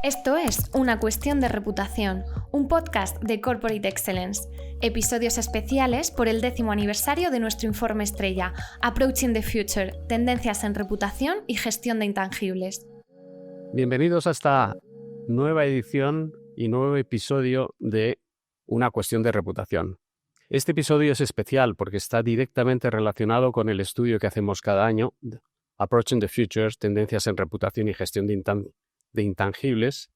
Esto es Una cuestión de reputación, un podcast de Corporate Excellence. Episodios especiales por el 10º aniversario de nuestro informe estrella, Approaching the Future, tendencias en reputación y gestión de intangibles. Bienvenidos a esta nueva edición y nuevo episodio de Una cuestión de reputación. Este episodio es especial porque está directamente relacionado con el estudio que hacemos cada año, Approaching the Future, tendencias en reputación y gestión de intangibles,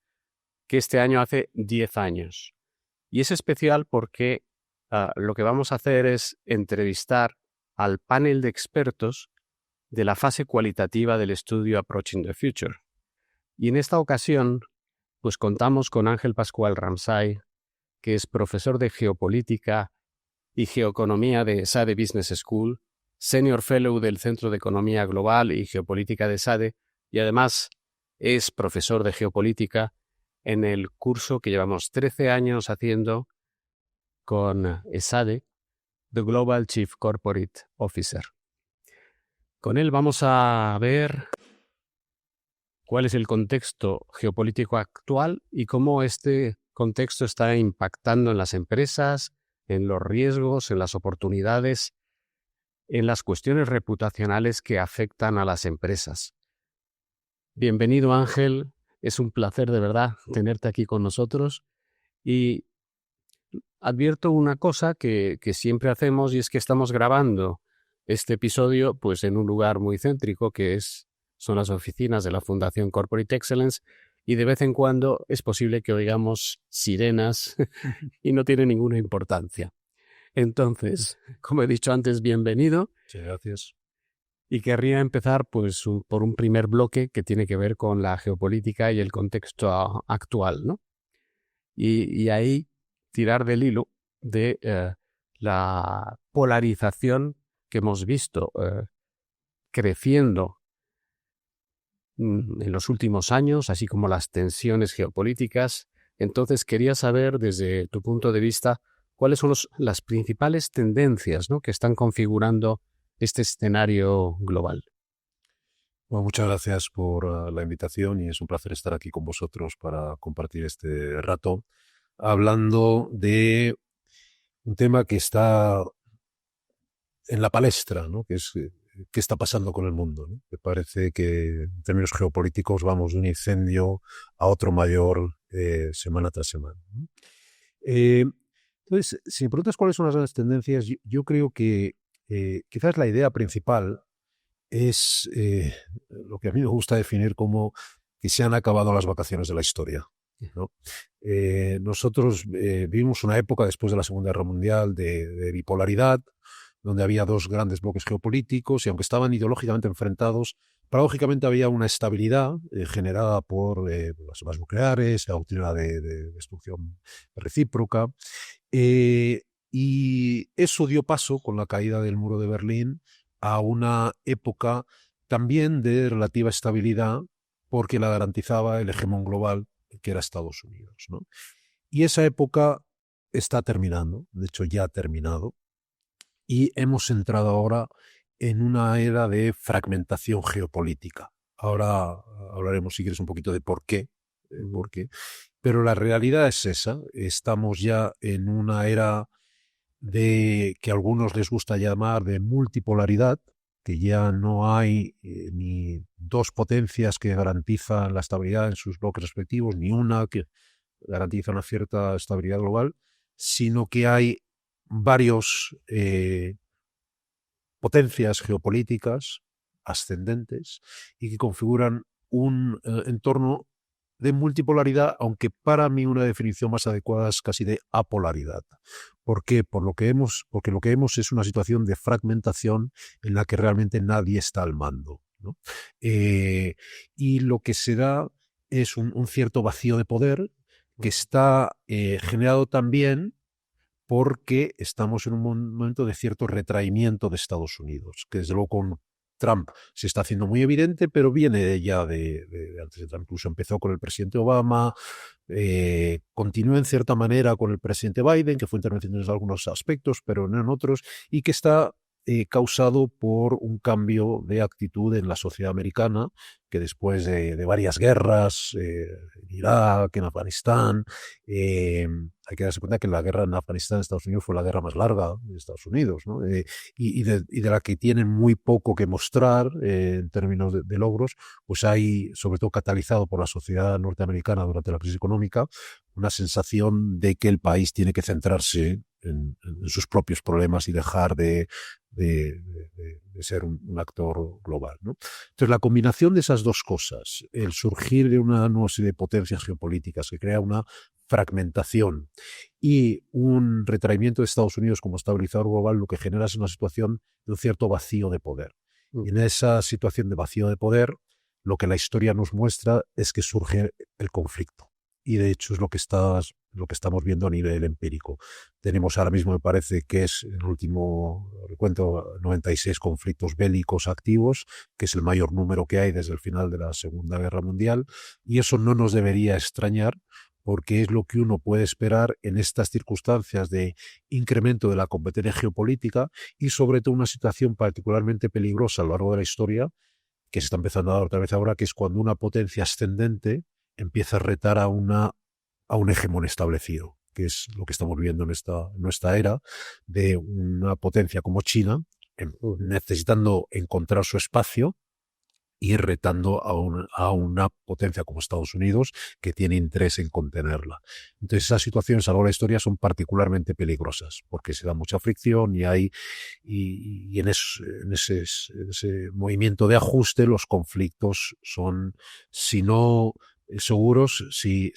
que este año hace 10 años. Y es especial porque lo que vamos a hacer es entrevistar al panel de expertos de la fase cualitativa del estudio Approaching the Future. Y en esta ocasión, pues contamos con Ángel Pascual Ramsay, que es profesor de Geopolítica y Geoeconomía de SADE Business School, Senior Fellow del Centro de Economía Global y Geopolítica de SADE, y además es profesor de Geopolítica en el curso que llevamos 13 años haciendo con SADE, The Global Chief Corporate Officer. Con él vamos a ver cuál es el contexto geopolítico actual y cómo este contexto está impactando en las empresas, en los riesgos, en las oportunidades, en las cuestiones reputacionales que afectan a las empresas. Bienvenido, Ángel. Es un placer de verdad tenerte aquí con nosotros. Y advierto una cosa que siempre hacemos, y es que estamos grabando este episodio pues en un lugar muy céntrico son las oficinas de la Fundación Corporate Excellence, y de vez en cuando es posible que oigamos sirenas y no tiene ninguna importancia. Entonces, como he dicho antes, bienvenido. Sí, gracias. Y querría empezar pues por un primer bloque que tiene que ver con la geopolítica y el contexto actual, ¿no? Y ahí tirar del hilo de la polarización que hemos visto creciendo en los últimos años, así como las tensiones geopolíticas. Entonces quería saber desde tu punto de vista cuáles son las principales tendencias, ¿no?, que están configurando este escenario global. Bueno, muchas gracias por la invitación y es un placer estar aquí con vosotros para compartir este rato hablando de un tema que está en la palestra, ¿no?, que es qué está pasando con el mundo, ¿no? Me parece que en términos geopolíticos vamos de un incendio a otro mayor semana tras semana, ¿no? Entonces, si me preguntas cuáles son las grandes tendencias, yo creo que quizás la idea principal es lo que a mí me gusta definir como que se han acabado las vacaciones de la historia, ¿no? Nosotros vivimos una época después de la Segunda Guerra Mundial de bipolaridad, donde había dos grandes bloques geopolíticos y aunque estaban ideológicamente enfrentados, paradójicamente había una estabilidad generada por las armas nucleares, la doctrina de destrucción recíproca, y eso dio paso, con la caída del muro de Berlín, a una época también de relativa estabilidad porque la garantizaba el hegemón global, que era Estados Unidos, ¿no? Y esa época está terminando, de hecho ya ha terminado, y hemos entrado ahora en una era de fragmentación geopolítica. Ahora hablaremos, si quieres, un poquito de por qué, pero la realidad es esa. Estamos ya en una era de que a algunos les gusta llamar de multipolaridad, que ya no hay ni dos potencias que garantizan la estabilidad en sus bloques respectivos, ni una que garantiza una cierta estabilidad global, sino que hay varios potencias geopolíticas ascendentes y que configuran un entorno de multipolaridad, aunque para mí una definición más adecuada es casi de apolaridad. ¿Por qué? Porque lo que vemos es una situación de fragmentación en la que realmente nadie está al mando, ¿no? Y lo que se da es un cierto vacío de poder que está generado también porque estamos en un momento de cierto retraimiento de Estados Unidos, que desde luego con Trump se está haciendo muy evidente, pero viene ya de antes de Trump. Incluso empezó con el presidente Obama, continuó en cierta manera con el presidente Biden, que fue intervención en algunos aspectos, pero no en otros, y que está causado por un cambio de actitud en la sociedad americana, que después de varias guerras, en Irak, en Afganistán, hay que darse cuenta que la guerra en Afganistán de Estados Unidos fue la guerra más larga de Estados Unidos, ¿no? Y de la que tienen muy poco que mostrar en términos de logros, pues hay, sobre todo catalizado por la sociedad norteamericana durante la crisis económica, una sensación de que el país tiene que centrarse en sus propios problemas y dejar de ser un actor global, ¿no? Entonces, la combinación de esas dos cosas, el surgir de una nueva serie de potencias geopolíticas que crea una fragmentación y un retraimiento de Estados Unidos como estabilizador global, lo que genera es una situación de un cierto vacío de poder. Y en esa situación de vacío de poder, lo que la historia nos muestra es que surge el conflicto. Y de hecho es lo que estamos viendo a nivel empírico. Tenemos ahora mismo, me parece que es el último recuento, 96 conflictos bélicos activos, que es el mayor número que hay desde el final de la Segunda Guerra Mundial, y eso no nos debería extrañar, porque es lo que uno puede esperar en estas circunstancias de incremento de la competencia geopolítica y sobre todo una situación particularmente peligrosa a lo largo de la historia, que se está empezando a dar otra vez ahora, que es cuando una potencia ascendente empieza a retar a un hegemón establecido, que es lo que estamos viendo en esta era de una potencia como China, necesitando encontrar su espacio y retando a una potencia como Estados Unidos que tiene interés en contenerla. Entonces esas situaciones a lo largo de la historia son particularmente peligrosas porque se da mucha fricción y en ese movimiento de ajuste los conflictos son, si no seguros, sí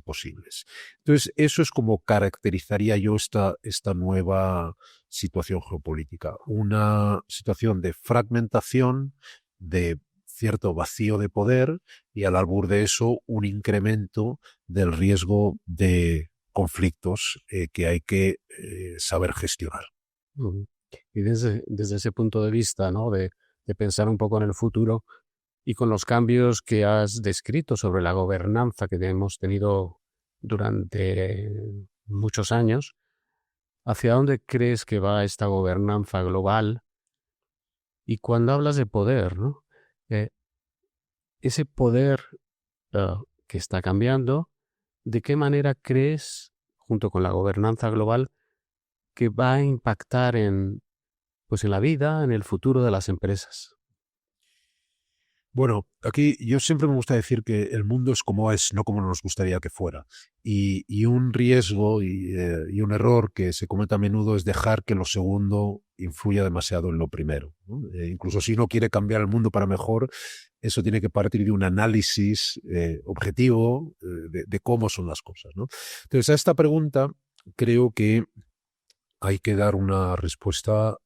posibles. Entonces eso es como caracterizaría yo esta nueva situación geopolítica, una situación de fragmentación, de cierto vacío de poder y al albur de eso un incremento del riesgo de conflictos que hay que saber gestionar. Y desde ese punto de vista, ¿no? de pensar un poco en el futuro y con los cambios que has descrito sobre la gobernanza que hemos tenido durante muchos años, ¿hacia dónde crees que va esta gobernanza global? Y cuando hablas de poder, ¿no? Ese poder que está cambiando, ¿de qué manera crees, junto con la gobernanza global, que va a impactar en la vida, en el futuro de las empresas? Bueno, aquí yo siempre me gusta decir que el mundo es como es, no como nos gustaría que fuera. Y un riesgo y un error que se comete a menudo es dejar que lo segundo influya demasiado en lo primero, ¿no? Incluso si uno quiere cambiar el mundo para mejor, eso tiene que partir de un análisis objetivo de cómo son las cosas, ¿no? Entonces, a esta pregunta creo que hay que dar una respuesta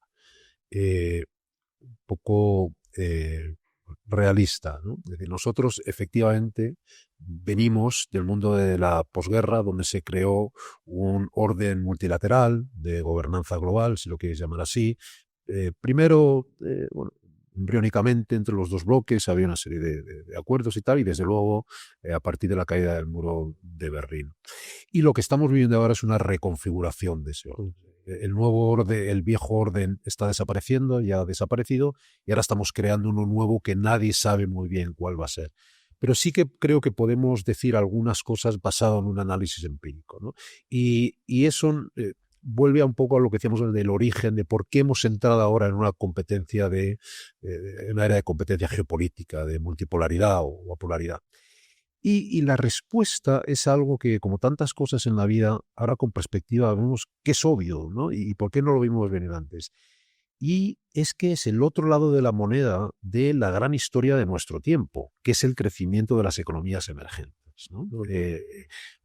un poco realista, ¿no? Es decir, nosotros efectivamente venimos del mundo de la posguerra, donde se creó un orden multilateral de gobernanza global, si lo quieres llamar así. Primero, embriónicamente entre los dos bloques había una serie de acuerdos y tal, y desde luego a partir de la caída del muro de Berlín. Y lo que estamos viviendo ahora es una reconfiguración de ese orden. El nuevo orden, el viejo orden está desapareciendo, ya ha desaparecido, y ahora estamos creando uno nuevo que nadie sabe muy bien cuál va a ser. Pero sí que creo que podemos decir algunas cosas basado en un análisis empírico, ¿no? Y eso vuelve a un poco a lo que decíamos del origen, de por qué hemos entrado ahora en una competencia en una era de competencia geopolítica, de multipolaridad o apolaridad. Y la respuesta es algo que, como tantas cosas en la vida, ahora con perspectiva vemos que es obvio, ¿no? Y por qué no lo vimos venir antes. Y es que es el otro lado de la moneda de la gran historia de nuestro tiempo, que es el crecimiento de las economías emergentes, ¿no?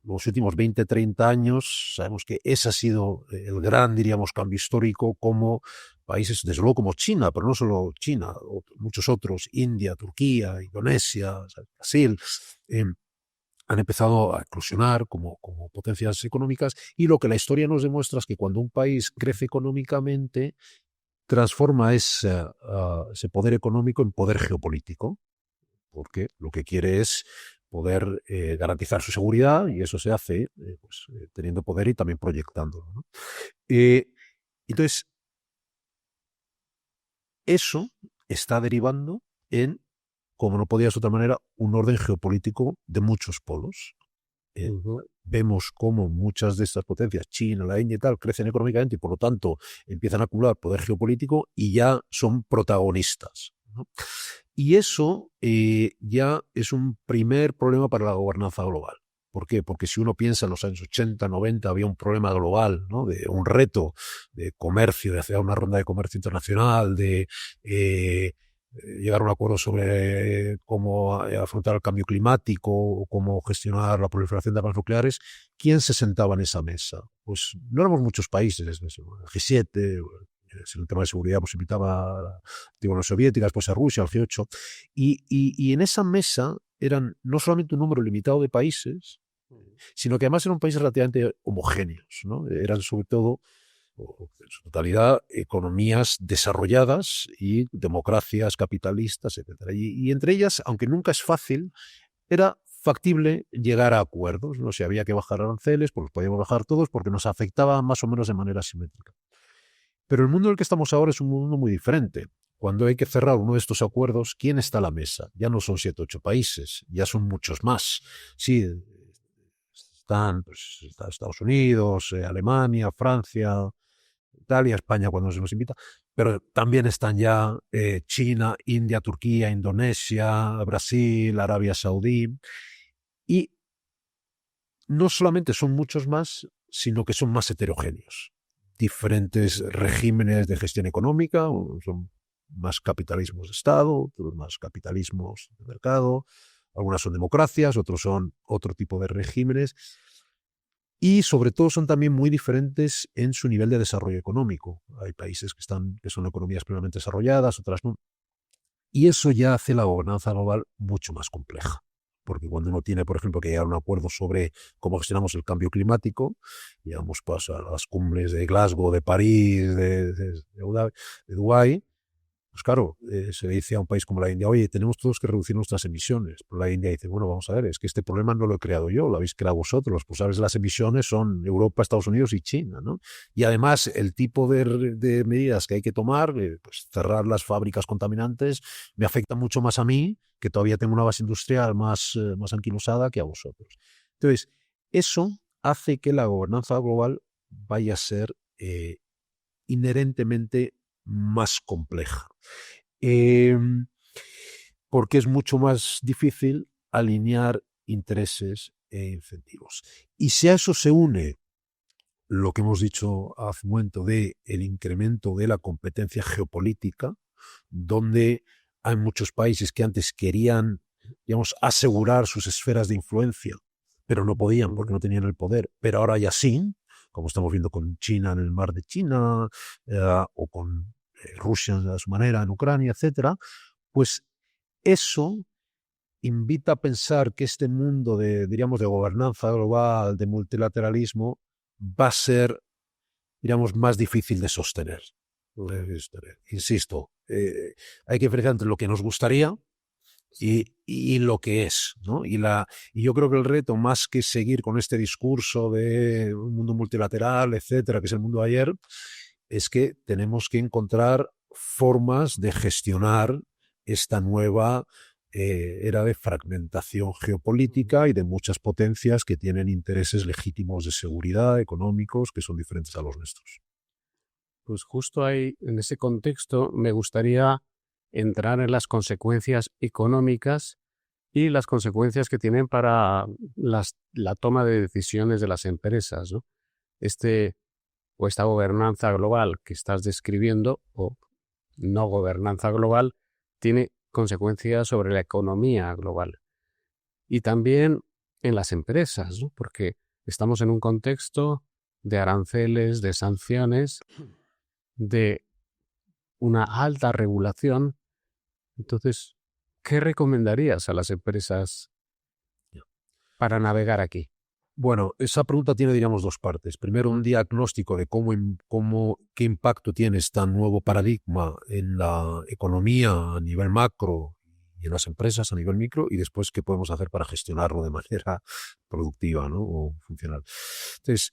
Los últimos 20, 30 años, sabemos que ese ha sido el gran, diríamos, cambio histórico, como países, desde luego como China, pero no solo China, muchos otros, India, Turquía, Indonesia, Brasil, han empezado a eclosionar como potencias económicas, y lo que la historia nos demuestra es que cuando un país crece económicamente, transforma ese poder económico en poder geopolítico, porque lo que quiere es poder garantizar su seguridad, y eso se hace teniendo poder y también proyectándolo, ¿no? Entonces, eso está derivando en, como no podía ser de otra manera, un orden geopolítico de muchos polos. Vemos cómo muchas de estas potencias, China, la India y tal, crecen económicamente y por lo tanto empiezan a acumular poder geopolítico y ya son protagonistas, ¿no? Y eso ya es un primer problema para la gobernanza global. ¿Por qué? Porque si uno piensa en los años 80, 90, había un problema global, ¿no? De un reto de comercio, de hacer una ronda de comercio internacional, de llegar a un acuerdo sobre cómo afrontar el cambio climático o cómo gestionar la proliferación de armas nucleares. ¿Quién se sentaba en esa mesa? Pues no éramos muchos países, el G7, en el tema de seguridad pues invitaba a la Unión Soviética, después a Rusia, al G8, y en esa mesa eran no solamente un número limitado de países, sino que además eran países relativamente homogéneos, ¿no? Eran sobre todo, en su totalidad, economías desarrolladas y democracias capitalistas, etc. Y entre ellas, aunque nunca es fácil, era factible llegar a acuerdos, ¿no? Si había que bajar aranceles, pues los podíamos bajar todos porque nos afectaba más o menos de manera simétrica. Pero el mundo en el que estamos ahora es un mundo muy diferente. Cuando hay que cerrar uno de estos acuerdos, ¿quién está a la mesa? Ya no son 7 o 8 países, ya son muchos más. Sí, están pues, está Estados Unidos, Alemania, Francia, Italia, España cuando se nos invita, pero también están ya China, India, Turquía, Indonesia, Brasil, Arabia Saudí. Y no solamente son muchos más, sino que son más heterogéneos. Diferentes regímenes de gestión económica, son más capitalismos de Estado, otros más capitalismos de mercado, algunas son democracias, otros son otro tipo de regímenes, y sobre todo son también muy diferentes en su nivel de desarrollo económico. Hay países que son economías plenamente desarrolladas, otras no. Y eso ya hace la gobernanza global mucho más compleja. Porque cuando uno tiene, por ejemplo, que llegar a un acuerdo sobre cómo gestionamos el cambio climático, digamos, pues a las cumbres de Glasgow, de París, de Dubái, pues claro, se le dice a un país como la India, oye, tenemos todos que reducir nuestras emisiones. Pero la India dice, bueno, vamos a ver, es que este problema no lo he creado yo, lo habéis creado vosotros. Los responsables de las emisiones son Europa, Estados Unidos y China, ¿no? Y además, el tipo de medidas que hay que tomar, pues cerrar las fábricas contaminantes, me afecta mucho más a mí, que todavía tengo una base industrial más anquilosada, que a vosotros. Entonces, eso hace que la gobernanza global vaya a ser inherentemente más compleja, porque es mucho más difícil alinear intereses e incentivos. Y si a eso se une lo que hemos dicho hace un momento de el incremento de la competencia geopolítica, donde hay muchos países que antes querían, digamos, asegurar sus esferas de influencia, pero no podían porque no tenían el poder, pero ahora ya sí, como estamos viendo con China en el mar de China, o con Rusia a su manera en Ucrania, etcétera, pues eso invita a pensar que este mundo diríamos, de gobernanza global, de multilateralismo, va a ser, digamos, más difícil de sostener. Insisto, hay que diferenciar entre lo que nos gustaría y lo que es, ¿no? Y yo creo que el reto, más que seguir con este discurso de un mundo multilateral, etcétera, que es el mundo de ayer, es que tenemos que encontrar formas de gestionar esta nueva era de fragmentación geopolítica y de muchas potencias que tienen intereses legítimos de seguridad, económicos, que son diferentes a los nuestros. Pues justo ahí, en ese contexto, me gustaría entrar en las consecuencias económicas y las consecuencias que tienen para la toma de decisiones de las empresas, ¿no? Esta gobernanza global que estás describiendo, o no gobernanza global, tiene consecuencias sobre la economía global. Y también en las empresas, ¿no? Porque estamos en un contexto de aranceles, de sanciones, de una alta regulación. Entonces, ¿qué recomendarías a las empresas para navegar aquí? Bueno, esa pregunta tiene, digamos, dos partes. Primero, un diagnóstico de qué impacto tiene este nuevo paradigma en la economía a nivel macro y en las empresas a nivel micro, y después qué podemos hacer para gestionarlo de manera productiva, ¿no? O funcional. Entonces,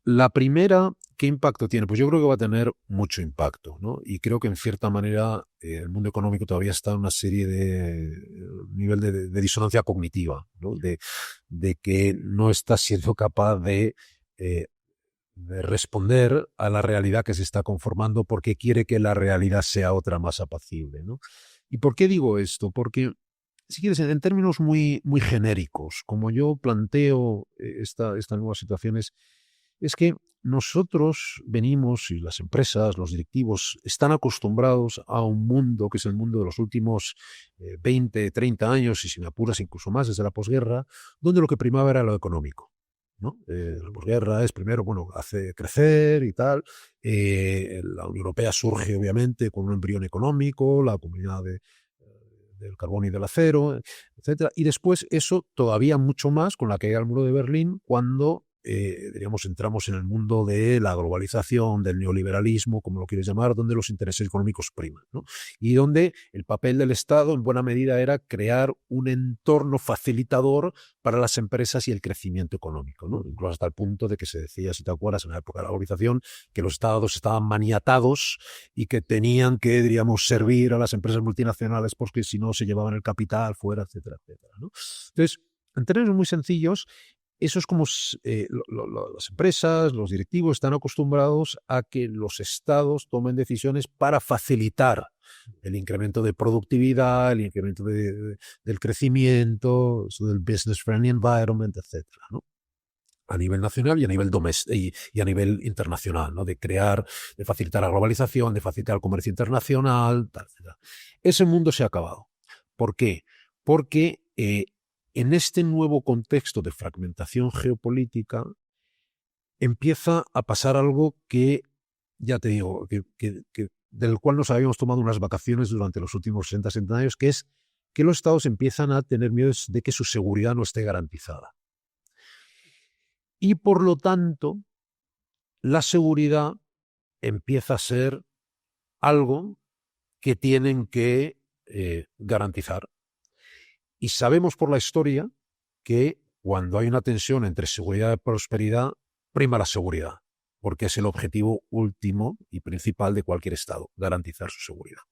La primera, ¿qué impacto tiene? Pues yo creo que va a tener mucho impacto, ¿no? Y creo que en cierta manera el mundo económico todavía está en una serie de nivel de disonancia cognitiva, ¿no? De que no está siendo capaz de responder a la realidad que se está conformando porque quiere que la realidad sea otra más apacible, ¿no? ¿Y por qué digo esto? Porque, si quieres, en términos muy, muy genéricos, como yo planteo estas nuevas situaciones, es que nosotros venimos, y las empresas, los directivos, están acostumbrados a un mundo que es el mundo de los últimos 20, 30 años, y si me apuras incluso más desde la posguerra, donde lo que primaba era lo económico, ¿no? La posguerra es primero, bueno, hace crecer y tal. La Unión Europea surge, obviamente, con un embrión económico, la comunidad del carbón y del acero, etcétera. Y después eso todavía mucho más con la caída del muro de Berlín, cuando diríamos, entramos en el mundo de la globalización, del neoliberalismo, como lo quieres llamar, donde los intereses económicos priman, ¿no? Y donde el papel del Estado en buena medida era crear un entorno facilitador para las empresas y el crecimiento económico, ¿no? Incluso hasta el punto de que se decía, si te acuerdas, en la época de la globalización, que los estados estaban maniatados y que tenían que, diríamos, servir a las empresas multinacionales porque si no se llevaban el capital fuera, etcétera, etcétera, ¿no? Entonces, en términos muy sencillos, eso es como las empresas, los directivos están acostumbrados a que los estados tomen decisiones para facilitar el incremento de productividad, el incremento del crecimiento, del business friendly environment, etcétera, ¿no? A nivel nacional y a nivel doméstico y a nivel internacional, ¿no? De facilitar la globalización, de facilitar el comercio internacional, etcétera. Ese mundo se ha acabado. ¿Por qué? Porque en este nuevo contexto de fragmentación geopolítica empieza a pasar algo que, ya te digo, del cual nos habíamos tomado unas vacaciones durante los últimos 60, 70 años, que es que los estados empiezan a tener miedo de que su seguridad no esté garantizada. Y por lo tanto, la seguridad empieza a ser algo que tienen que garantizar. Y sabemos por la historia que cuando hay una tensión entre seguridad y prosperidad, prima la seguridad, porque es el objetivo último y principal de cualquier Estado, garantizar su seguridad.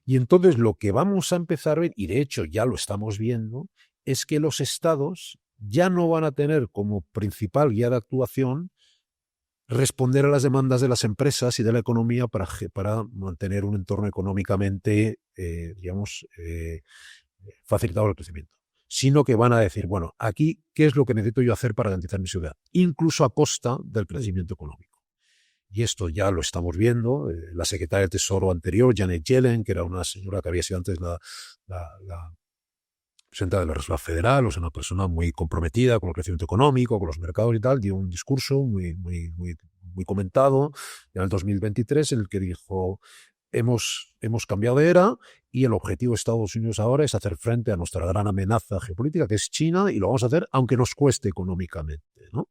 Y entonces lo que vamos a empezar a ver, y de hecho ya lo estamos viendo, es que los Estados ya no van a tener como principal guía de actuación responder a las demandas de las empresas y de la economía para mantener un entorno económicamente, facilitador del crecimiento, sino que van a decir, bueno, aquí, ¿qué es lo que necesito yo hacer para garantizar mi seguridad? Incluso a costa del crecimiento económico. Y esto ya lo estamos viendo. La secretaria de Tesoro anterior, Janet Yellen, que era una señora que había sido antes la presidenta de la Reserva Federal, o sea, una persona muy comprometida con el crecimiento económico, con los mercados y tal, dio un discurso muy comentado en el 2023 en el que dijo: hemos cambiado de era y el objetivo de Estados Unidos ahora es hacer frente a nuestra gran amenaza geopolítica, que es China, y lo vamos a hacer aunque nos cueste económicamente, ¿no?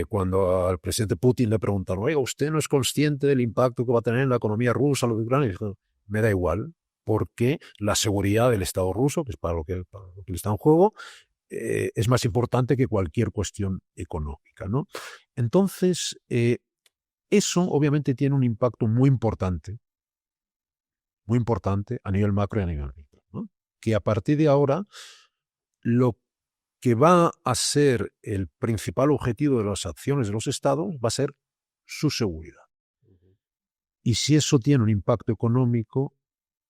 Cuando al presidente Putin le preguntaron: oiga, ¿usted no es consciente del impacto que va a tener en la economía rusa lo de Ucrania? Y dijo: me da igual, porque la seguridad del Estado ruso, que es para lo que está en juego, es más importante que cualquier cuestión económica, ¿no? Entonces, eso obviamente tiene un impacto muy importante a nivel macro y a nivel micro, ¿no? Que a partir de ahora, lo que va a ser el principal objetivo de las acciones de los estados va a ser su seguridad. Y si eso tiene un impacto económico,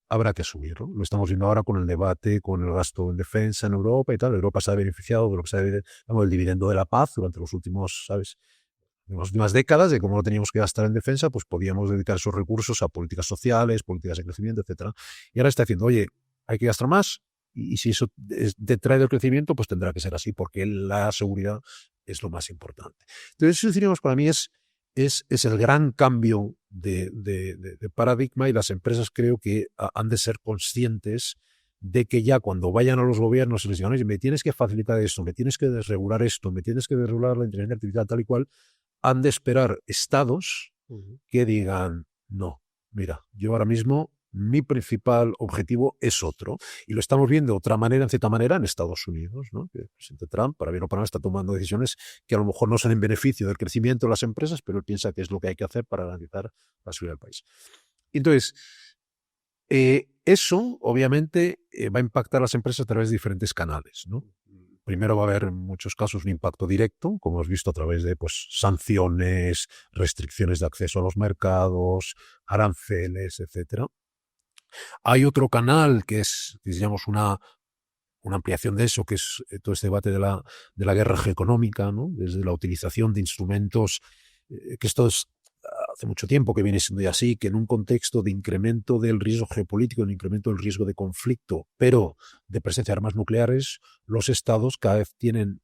habrá que subirlo. Lo estamos viendo ahora con el debate, con el gasto en defensa en Europa y tal. Europa se ha beneficiado de lo que se ha el dividendo de la paz durante los últimos, ¿sabes?, en las últimas décadas, de cómo no teníamos que gastar en defensa, pues podíamos dedicar esos recursos a políticas sociales, políticas de crecimiento, etcétera. Y ahora está diciendo: oye, hay que gastar más, y si eso detrae del crecimiento, pues tendrá que ser así, porque la seguridad es lo más importante. Entonces, eso, diríamos, para mí es el gran cambio de paradigma, y las empresas creo que han de ser conscientes de que ya cuando vayan a los gobiernos y les digan: oye, me tienes que facilitar esto, me tienes que desregular esto, me tienes que desregular la inteligencia artificial, tal y cual, han de esperar estados que digan: no, mira, yo ahora mismo mi principal objetivo es otro. Y lo estamos viendo de otra manera, en cierta manera, en Estados Unidos, ¿no? Que el presidente Trump, para bien o para mal, está tomando decisiones que a lo mejor no son en beneficio del crecimiento de las empresas, pero él piensa que es lo que hay que hacer para garantizar la seguridad del país. Entonces, eso, obviamente, va a impactar a las empresas a través de diferentes canales, ¿no? Primero va a haber en muchos casos un impacto directo, como hemos visto a través de sanciones, restricciones de acceso a los mercados, aranceles, etcétera. Hay otro canal que es, digamos, una ampliación de eso, que es todo este debate de la guerra geoeconómica, ¿no? Desde la utilización de instrumentos, que esto es hace mucho tiempo que viene siendo ya así, que en un contexto de incremento del riesgo geopolítico, de incremento del riesgo de conflicto, pero de presencia de armas nucleares, los estados cada vez tienen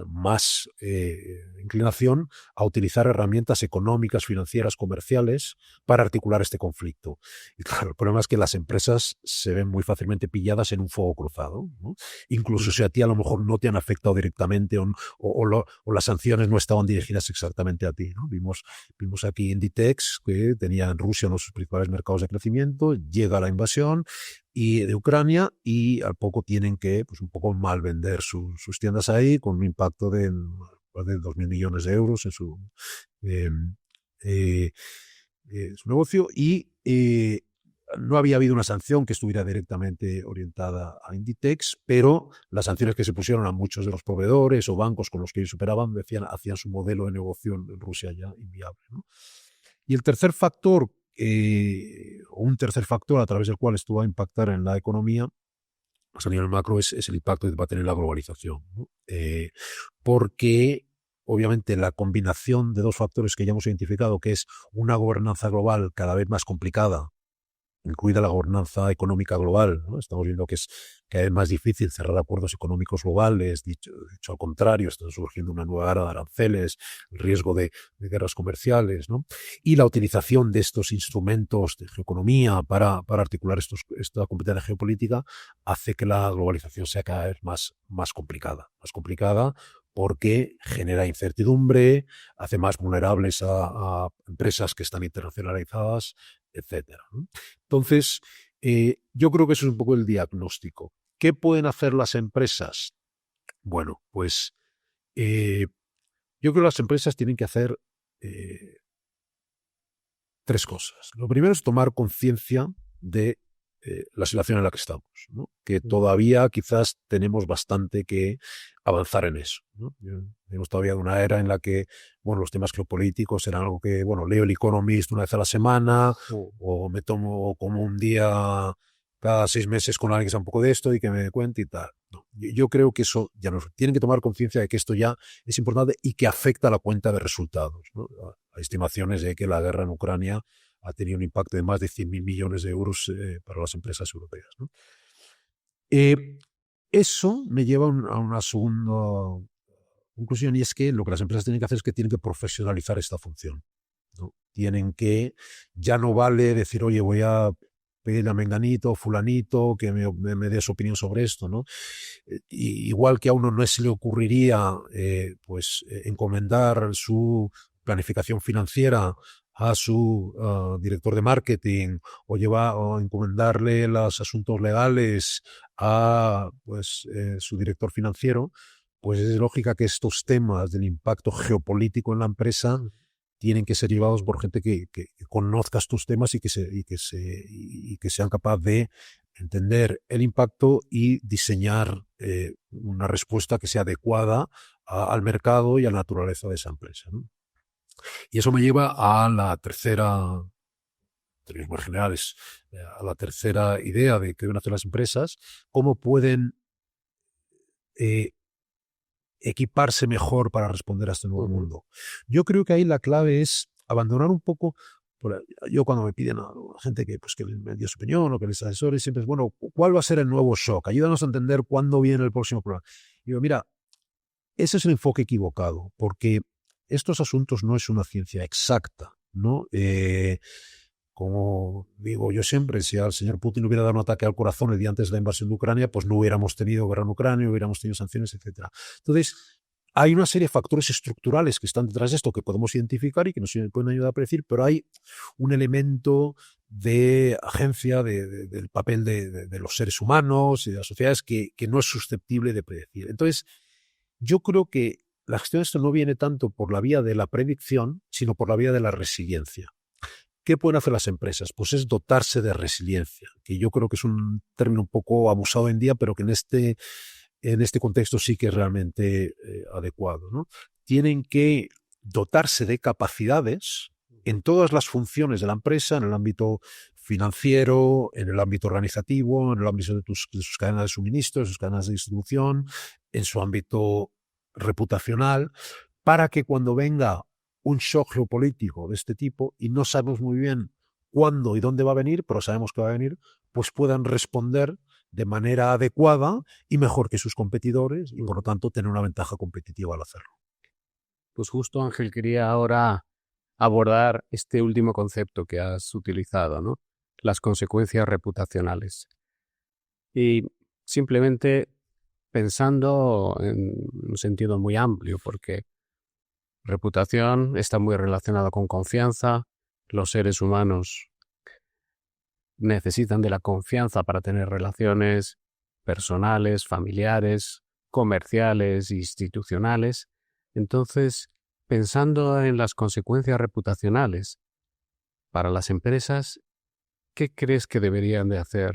más inclinación a utilizar herramientas económicas, financieras, comerciales para articular este conflicto. Y claro, el problema es que las empresas se ven muy fácilmente pilladas en un fuego cruzado, ¿no? Incluso si a ti a lo mejor no te han afectado directamente o las sanciones no estaban dirigidas exactamente a ti, ¿no? Vimos aquí Inditex, que tenía en Rusia uno de sus principales mercados de crecimiento, llega la invasión de Ucrania y al poco tienen que un poco mal vender sus tiendas ahí, con un impacto de 2.000 millones de euros en su negocio, y no había habido una sanción que estuviera directamente orientada a Inditex, pero las sanciones que se pusieron a muchos de los proveedores o bancos con los que ellos operaban hacían su modelo de negocio en Rusia ya inviable, ¿no? Y el tercer factor, un tercer factor a través del cual esto va a impactar en la economía, a nivel macro, es el impacto que va a tener la globalización, ¿no? Porque obviamente la combinación de dos factores que ya hemos identificado, que es una gobernanza global cada vez más complicada, incluida la gobernanza económica global, ¿no? Estamos viendo que es cada vez más difícil cerrar acuerdos económicos globales, dicho al contrario, está surgiendo una nueva era de aranceles, el riesgo de guerras comerciales, ¿no? Y la utilización de estos instrumentos de geoeconomía para articular esta competencia geopolítica hace que la globalización sea cada vez más complicada porque genera incertidumbre, hace más vulnerables a empresas que están internacionalizadas, etcétera, ¿no? Entonces, yo creo que eso es un poco el diagnóstico. ¿Qué pueden hacer las empresas? Bueno, pues yo creo que las empresas tienen que hacer tres cosas. Lo primero es tomar conciencia de la situación en la que estamos, ¿no? Que todavía quizás tenemos bastante que avanzar en eso, ¿no? Tenemos todavía una era en la que los temas geopolíticos eran algo que, leo el Economist una vez a la semana, o me tomo como un día cada 6 meses con alguien que sabe un poco de esto y que me cuente y tal. No, yo creo que eso ya nos tienen que tomar conciencia de que esto ya es importante y que afecta a la cuenta de resultados, ¿no? Hay estimaciones de que la guerra en Ucrania ha tenido un impacto de más de 100.000 millones de euros para las empresas europeas, ¿no? Eso me lleva a una segunda conclusión, y es que lo que las empresas tienen que hacer es que tienen que profesionalizar esta función, ¿no? Tienen que, ya no vale decir, oye, voy a pedirle a menganito, fulanito, que me dé su opinión sobre esto, ¿no? Igual que a uno no se le ocurriría encomendar su planificación financiera a su director de marketing o encomendarle los asuntos legales a su director financiero, pues es lógica que estos temas del impacto geopolítico en la empresa tienen que ser llevados por gente que conozca estos temas y que sean capaz de entender el impacto y diseñar una respuesta que sea adecuada al mercado y a la naturaleza de esa empresa, ¿no? Y eso me lleva a la tercera, en términos generales, a la tercera idea de qué deben hacer las empresas, cómo pueden equiparse mejor para responder a este nuevo mundo. Yo creo que ahí la clave es abandonar un poco. Yo cuando me piden a gente que me dio su opinión o que les asesore, siempre es, ¿cuál va a ser el nuevo shock? Ayúdanos a entender cuándo viene el próximo problema. Y digo, mira, ese es el enfoque equivocado, porque estos asuntos no es una ciencia exacta, ¿no? Como digo yo siempre, si al señor Putin hubiera dado un ataque al corazón el día antes de la invasión de Ucrania, pues no hubiéramos tenido guerra en Ucrania, hubiéramos tenido sanciones, etc. Entonces, hay una serie de factores estructurales que están detrás de esto que podemos identificar y que nos pueden ayudar a predecir, pero hay un elemento de agencia, del papel de los seres humanos y de las sociedades que no es susceptible de predecir. Entonces, yo creo que la gestión de esto no viene tanto por la vía de la predicción, sino por la vía de la resiliencia. ¿Qué pueden hacer las empresas? Pues es dotarse de resiliencia, que yo creo que es un término un poco abusado hoy en día, pero que en este contexto sí que es realmente adecuado, ¿no? Tienen que dotarse de capacidades en todas las funciones de la empresa, en el ámbito financiero, en el ámbito organizativo, en el ámbito de sus cadenas de suministro, de sus cadenas de distribución, en su ámbito reputacional, para que cuando venga un shock geopolítico de este tipo, y no sabemos muy bien cuándo y dónde va a venir, pero sabemos que va a venir, pues puedan responder de manera adecuada y mejor que sus competidores y por lo tanto tener una ventaja competitiva al hacerlo. Pues justo, Ángel, quería ahora abordar este último concepto que has utilizado, ¿no? Las consecuencias reputacionales. Y simplemente pensando en un sentido muy amplio, porque reputación está muy relacionada con confianza. Los seres humanos necesitan de la confianza para tener relaciones personales, familiares, comerciales, institucionales. Entonces, pensando en las consecuencias reputacionales para las empresas, ¿qué crees que deberían de hacer?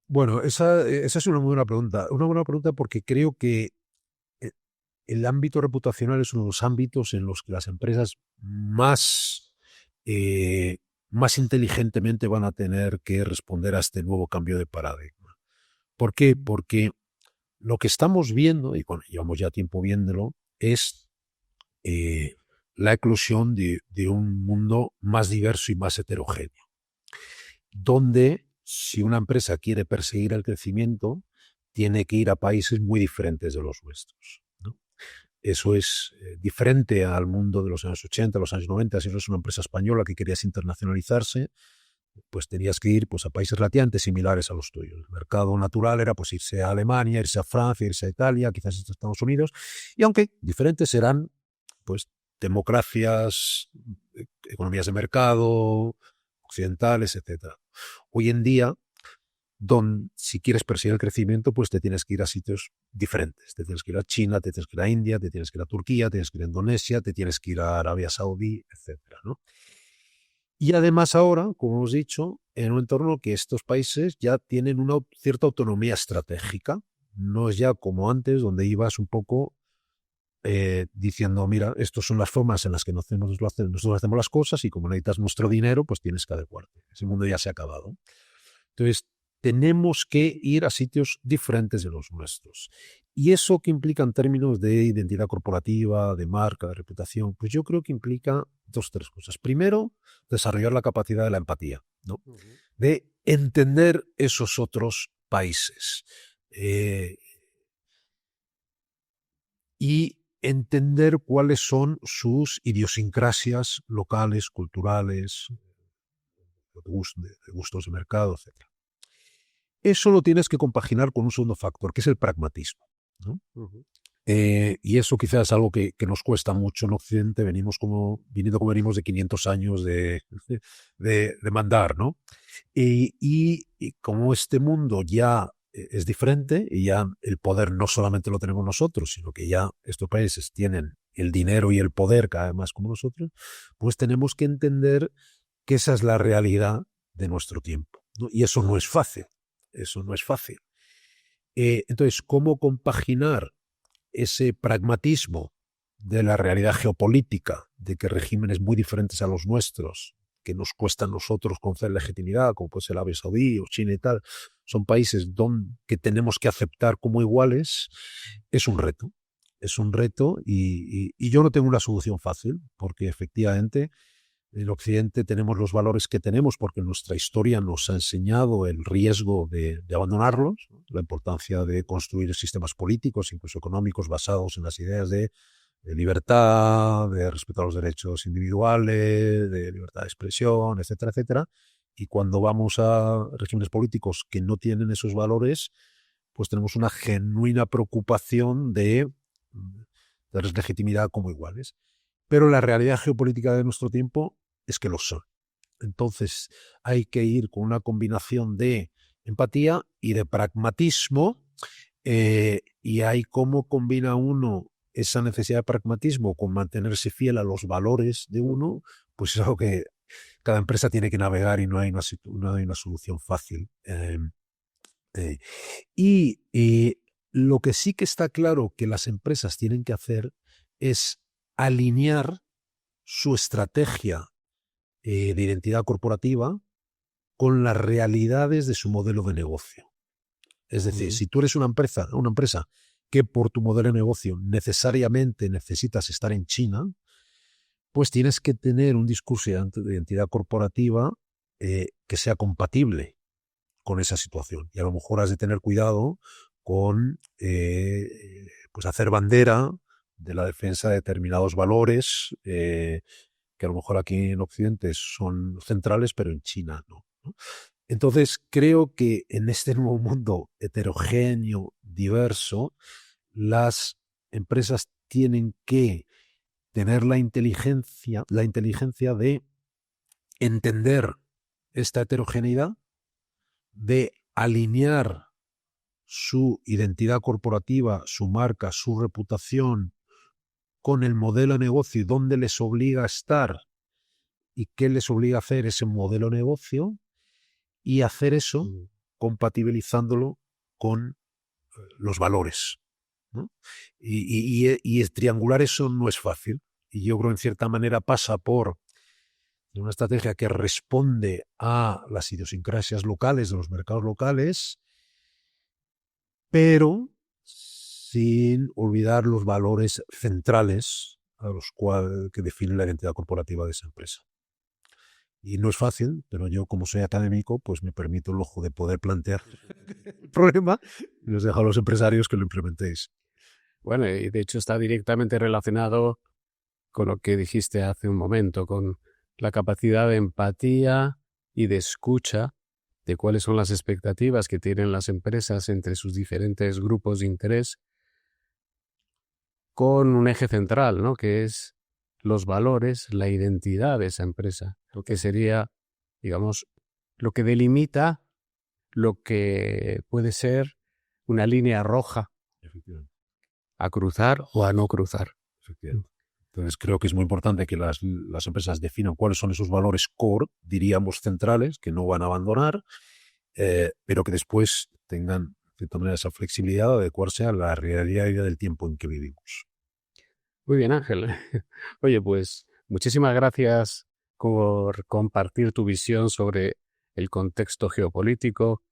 Bueno, esa es una muy buena pregunta. Una buena pregunta porque creo que el ámbito reputacional es uno de los ámbitos en los que las empresas más inteligentemente van a tener que responder a este nuevo cambio de paradigma. ¿Por qué? Porque lo que estamos viendo, y llevamos ya tiempo viéndolo, es la eclosión de un mundo más diverso y más heterogéneo, donde si una empresa quiere perseguir el crecimiento, tiene que ir a países muy diferentes de los nuestros, ¿no? Eso es diferente al mundo de los años 80, los años 90. Si eres una empresa española que querías internacionalizarse, pues tenías que ir pues, a países relativamente similares a los tuyos. El mercado natural era pues, irse a Alemania, irse a Francia, irse a Italia, quizás a Estados Unidos, y aunque diferentes serán pues, democracias, economías de mercado, occidentales, etc. Hoy en día, si quieres perseguir el crecimiento, pues te tienes que ir a sitios diferentes. Te tienes que ir a China, te tienes que ir a India, te tienes que ir a Turquía, te tienes que ir a Indonesia, te tienes que ir a Arabia Saudí, etc., ¿no? Y además ahora, como hemos dicho, en un entorno que estos países ya tienen una cierta autonomía estratégica. No es ya como antes, donde ibas un poco diciendo, mira, estas son las formas en las que nosotros hacemos las cosas y como necesitas nuestro dinero, pues tienes que adecuarte. Ese mundo ya se ha acabado. Entonces, tenemos que ir a sitios diferentes de los nuestros. ¿Y eso qué implica en términos de identidad corporativa, de marca, de reputación? Pues yo creo que implica 2 o 3 cosas. Primero, desarrollar la capacidad de la empatía, ¿no? De entender esos otros países. Y entender cuáles son sus idiosincrasias locales, culturales, de gustos de mercado, etc. Eso lo tienes que compaginar con un segundo factor, que es el pragmatismo, ¿no? Y eso quizás es algo que nos cuesta mucho en Occidente, viniendo como venimos de 500 años de mandar, ¿no? Y como este mundo ya es diferente y ya el poder no solamente lo tenemos nosotros, sino que ya estos países tienen el dinero y el poder cada vez más como nosotros, pues tenemos que entender que esa es la realidad de nuestro tiempo, ¿no? Y eso no es fácil. Eso no es fácil. Entonces, ¿cómo compaginar ese pragmatismo de la realidad geopolítica, de que regímenes muy diferentes a los nuestros, que nos cuesta a nosotros conceder legitimidad, como puede ser Arabia Saudí o China y tal, son países que tenemos que aceptar como iguales? Es un reto. Es un reto y yo no tengo una solución fácil, porque efectivamente en Occidente tenemos los valores que tenemos porque nuestra historia nos ha enseñado el riesgo de abandonarlos, ¿no? La importancia de construir sistemas políticos, incluso económicos, basados en las ideas de libertad, de respeto a los derechos individuales, de libertad de expresión, etcétera, etcétera. Y cuando vamos a regímenes políticos que no tienen esos valores, pues tenemos una genuina preocupación de darles legitimidad como iguales. Pero la realidad geopolítica de nuestro tiempo es que lo son. Entonces hay que ir con una combinación de empatía y de pragmatismo, y ahí cómo combina uno esa necesidad de pragmatismo con mantenerse fiel a los valores de uno, pues es algo que cada empresa tiene que navegar y no hay una solución fácil. Y lo que sí que está claro que las empresas tienen que hacer es alinear su estrategia de identidad corporativa con las realidades de su modelo de negocio. Es decir, si tú eres una empresa que por tu modelo de negocio necesariamente necesitas estar en China, pues tienes que tener un discurso de identidad corporativa que sea compatible con esa situación. Y a lo mejor has de tener cuidado con pues hacer bandera de la defensa de determinados valores que a lo mejor aquí en Occidente son centrales, pero en China no. Entonces, creo que en este nuevo mundo heterogéneo, diverso, las empresas tienen que tener la inteligencia de entender esta heterogeneidad, de alinear su identidad corporativa, su marca, su reputación con el modelo de negocio y dónde les obliga a estar y qué les obliga a hacer ese modelo de negocio, y hacer eso compatibilizándolo con los valores, ¿no? Y triangular eso no es fácil. Y yo creo en cierta manera pasa por una estrategia que responde a las idiosincrasias locales de los mercados locales, pero sin olvidar los valores centrales a los cuales que definen la identidad corporativa de esa empresa. Y no es fácil, pero yo, como soy académico, pues me permito el lujo de poder plantear el problema y les dejo a los empresarios que lo implementéis. Bueno, y de hecho está directamente relacionado con lo que dijiste hace un momento, con la capacidad de empatía y de escucha de cuáles son las expectativas que tienen las empresas entre sus diferentes grupos de interés, con un eje central, ¿no? Que es los valores, la identidad de esa empresa, lo que sería, digamos, lo que delimita lo que puede ser una línea roja a cruzar o a no cruzar. Entonces creo que es muy importante que las empresas definan cuáles son esos valores core, diríamos centrales, que no van a abandonar, pero que después tengan de cierta manera esa flexibilidad de adecuarse a la realidad del tiempo en que vivimos. Muy bien, Ángel. Oye, pues muchísimas gracias por compartir tu visión sobre el contexto geopolítico,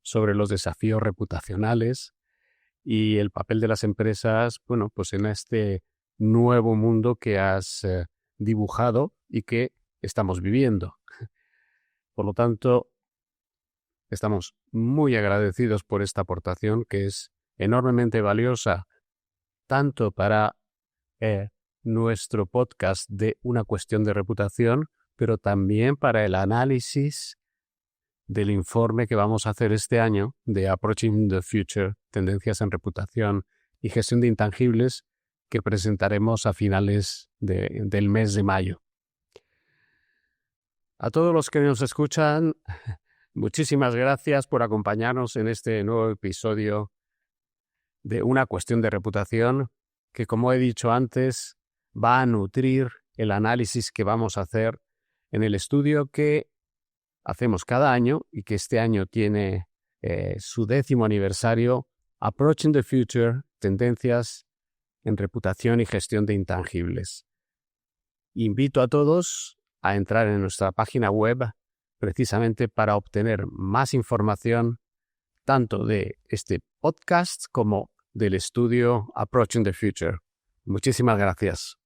sobre los desafíos reputacionales y el papel de las empresas, bueno, pues en este nuevo mundo que has dibujado y que estamos viviendo. Por lo tanto, estamos muy agradecidos por esta aportación que es enormemente valiosa, tanto para nuestro podcast de Una cuestión de reputación, pero también para el análisis del informe que vamos a hacer este año de Approaching the Future, Tendencias en Reputación y Gestión de Intangibles, que presentaremos a finales del mes de mayo. A todos los que nos escuchan, muchísimas gracias por acompañarnos en este nuevo episodio de Una cuestión de reputación, que, como he dicho antes, va a nutrir el análisis que vamos a hacer en el estudio que hacemos cada año y que este año tiene su 10º aniversario, Approaching the Future, Tendencias en Reputación y Gestión de Intangibles. Invito a todos a entrar en nuestra página web precisamente para obtener más información tanto de este podcast como del estudio Approaching the Future. Muchísimas gracias.